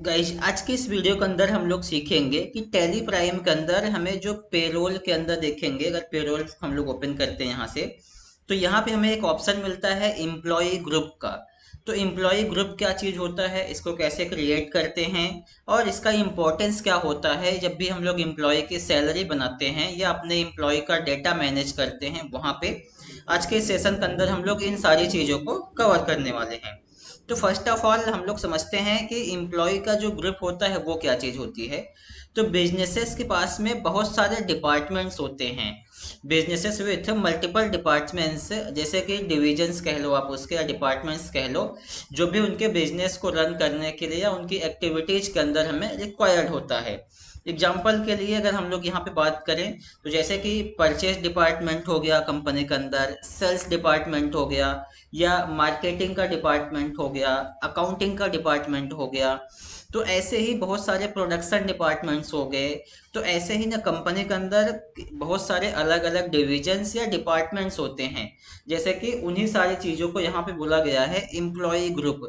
Guys, आज के इस वीडियो के अंदर हम लोग सीखेंगे कि टैली प्राइम के अंदर हमें जो पेरोल के अंदर देखेंगे। अगर पेरोल हम लोग ओपन करते हैं यहाँ से, तो यहाँ पे हमें एक ऑप्शन मिलता है एम्प्लॉय ग्रुप का। तो एम्प्लॉय ग्रुप क्या चीज़ होता है, इसको कैसे क्रिएट करते हैं और इसका इम्पोर्टेंस क्या होता है जब भी हम लोग एम्प्लॉय की सैलरी बनाते हैं या अपने एम्प्लॉय का डेटा मैनेज करते हैं वहाँ पे। आज के सेशन के अंदर हम लोग इन सारी चीज़ों को कवर करने वाले हैं। तो फर्स्ट ऑफ ऑल हम लोग समझते हैं कि एम्प्लॉय का जो ग्रुप होता है वो क्या चीज़ होती है। तो बिजनेसेस के पास में बहुत सारे डिपार्टमेंट्स होते हैं। बिजनेसेस विथ मल्टीपल डिपार्टमेंट्स, जैसे कि डिविजन्स कह लो आप उसके, या डिपार्टमेंट्स कह लो, जो भी उनके बिजनेस को रन करने के लिए या उनकी एक्टिविटीज के अंदर हमें रिक्वायर्ड होता है। एग्जाम्पल के लिए अगर हम लोग यहाँ पे बात करें, तो जैसे कि परचेज डिपार्टमेंट हो गया कंपनी के अंदर, सेल्स डिपार्टमेंट हो गया, या मार्केटिंग का डिपार्टमेंट हो गया, अकाउंटिंग का डिपार्टमेंट हो गया। तो ऐसे ही बहुत सारे प्रोडक्शन डिपार्टमेंट्स हो गए। तो ऐसे ही ना कंपनी के अंदर बहुत सारे अलग अलग डिविजन्स या डिपार्टमेंट्स होते हैं। जैसे कि उन्हीं सारी चीज़ों को यहाँ पे बोला गया है एम्प्लॉय ग्रुप।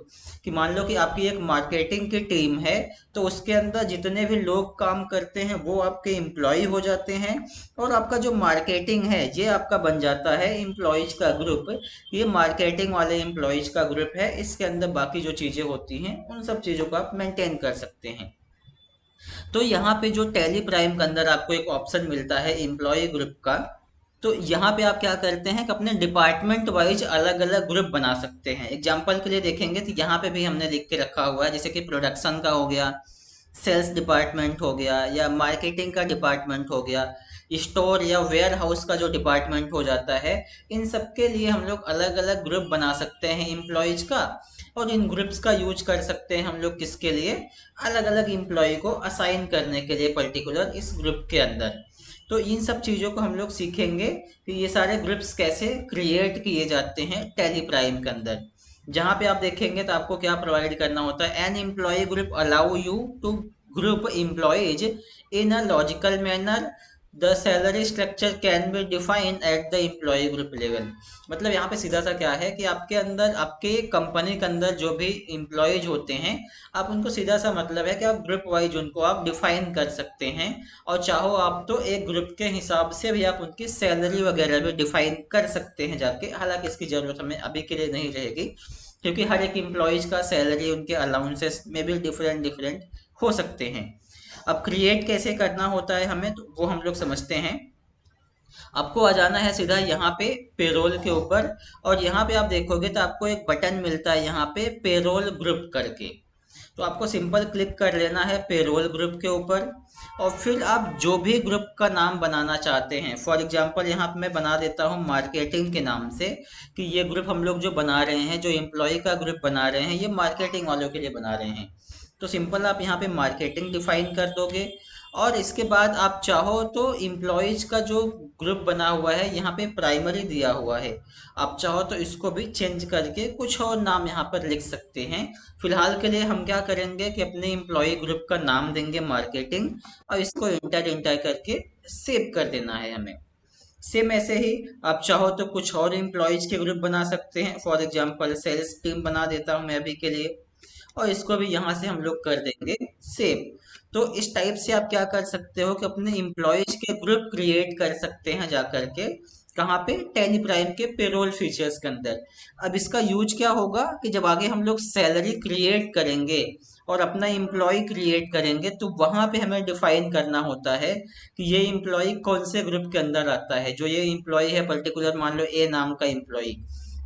कि मान लो कि आपकी एक मार्केटिंग की टीम है, तो उसके अंदर जितने भी लोग काम करते हैं वो आपके एम्प्लॉय हो जाते हैं। और आपका जो मार्केटिंग है ये आपका बन जाता है एम्प्लॉयज का ग्रुप। ये मार्केटिंग वाले एम्प्लॉयज का ग्रुप है। इसके अंदर बाकी जो चीज़ें होती हैं उन सब चीज़ों को आप मेंटेन कर सकते हैं। तो यहाँ पे जो टैली प्राइम के अंदर आपको एक ऑप्शन मिलता है एम्प्लॉय ग्रुप का। तो यहाँ पे आप क्या करते हैं कि अपने डिपार्टमेंट वाइज अलग अलग ग्रुप बना सकते हैं। एग्जाम्पल के लिए देखेंगे तो यहाँ पे भी हमने लिख के रखा हुआ है, जैसे कि प्रोडक्शन का हो गया, सेल्स डिपार्टमेंट हो गया, या मार्केटिंग का डिपार्टमेंट हो गया, स्टोर या वेयर हाउस का जो डिपार्टमेंट हो जाता है। इन सब के लिए हम लोग अलग अलग ग्रुप बना सकते हैं एम्प्लॉयज का। और इन ग्रुप्स का यूज कर सकते हैं हम लोग किसके लिए, अलग अलग एम्प्लॉय को असाइन करने के लिए पर्टिकुलर इस ग्रुप के अंदर। तो इन सब चीज़ों को हम लोग सीखेंगे कि ये सारे ग्रुप्स कैसे क्रिएट किए जाते हैं टैली प्राइम के अंदर। जहाँ पे आप देखेंगे तो आपको क्या प्रोवाइड करना होता है, an employ group allow you to group employees in a logical manner. The salary structure can be define at the employ group level. मतलब यहाँ पे सीधा सा क्या है कि आपके अंदर, आपके कंपनी के अंदर जो भी एम्प्लॉयज होते हैं, आप उनको सीधा सा मतलब है कि आप ग्रुप वाइज उनको आप डिफाइन कर सकते हैं। और चाहो आप तो एक ग्रुप के हिसाब से भी आप उनकी सैलरी वगैरह भी डिफाइन कर सकते हैं जाके। हालांकि इसकी ज़रूरत हमें अभी के लिए नहीं रहेगी, क्योंकि हर एक एम्प्लॉयज का सैलरी उनके अलाउंसेस में भी डिफरेंट डिफरेंट हो सकते हैं। अब क्रिएट कैसे करना होता है हमें, तो वो हम लोग समझते हैं। आपको आ जाना है सीधा यहाँ पे पेरोल के ऊपर। और यहाँ पे आप देखोगे तो आपको एक बटन मिलता है यहाँ पे पेरोल ग्रुप करके। तो आपको सिंपल क्लिक कर लेना है पेरोल ग्रुप के ऊपर। और फिर आप जो भी ग्रुप का नाम बनाना चाहते हैं, फॉर एग्जांपल यहाँ पे मैं बना देता हूँ मार्केटिंग के नाम से। कि ये ग्रुप हम लोग जो बना रहे हैं, जो एम्प्लॉय का ग्रुप बना रहे हैं, ये मार्केटिंग वालों के लिए बना रहे हैं। तो सिंपल आप यहाँ पे मार्केटिंग डिफाइन कर दोगे। और इसके बाद आप चाहो तो एम्प्लॉयज का जो ग्रुप बना हुआ है यहाँ पे प्राइमरी दिया हुआ है, आप चाहो तो इसको भी चेंज करके कुछ और नाम यहाँ पर लिख सकते हैं। फिलहाल के लिए हम क्या करेंगे कि अपने एम्प्लॉय ग्रुप का नाम देंगे मार्केटिंग, और इसको इंटर इंटर करके सेव कर देना है हमें। सेम ऐसे ही आप चाहो तो कुछ और एम्प्लॉयज के ग्रुप बना सकते हैं। फॉर एग्जांपल सेल्स टीम बना देता हूं मैं अभी के लिए, और इसको भी यहाँ से हम लोग कर देंगे सेव। तो इस टाइप से आप क्या कर सकते हो कि अपने एम्प्लॉयज के ग्रुप क्रिएट कर सकते हैं जा करके, कहाँ पे, टैली प्राइम के पेरोल फीचर्स के अंदर। अब इसका यूज क्या होगा कि जब आगे हम लोग सैलरी क्रिएट करेंगे और अपना एम्प्लॉय क्रिएट करेंगे, तो वहां पे हमें डिफाइन करना होता है कि ये एम्प्लॉय कौन से ग्रुप के अंदर आता है। जो ये एम्प्लॉय है पर्टिकुलर, मान लो ए नाम का एम्प्लॉय,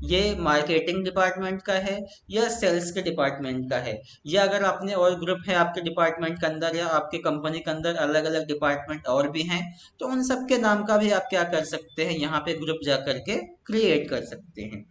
ये मार्केटिंग डिपार्टमेंट का है या सेल्स के डिपार्टमेंट का है। या अगर आपने और ग्रुप है आपके डिपार्टमेंट के अंदर या आपके कंपनी के अंदर अलग अलग डिपार्टमेंट और भी हैं, तो उन सब के नाम का भी आप क्या कर सकते हैं, यहाँ पे ग्रुप जा करके क्रिएट कर सकते हैं।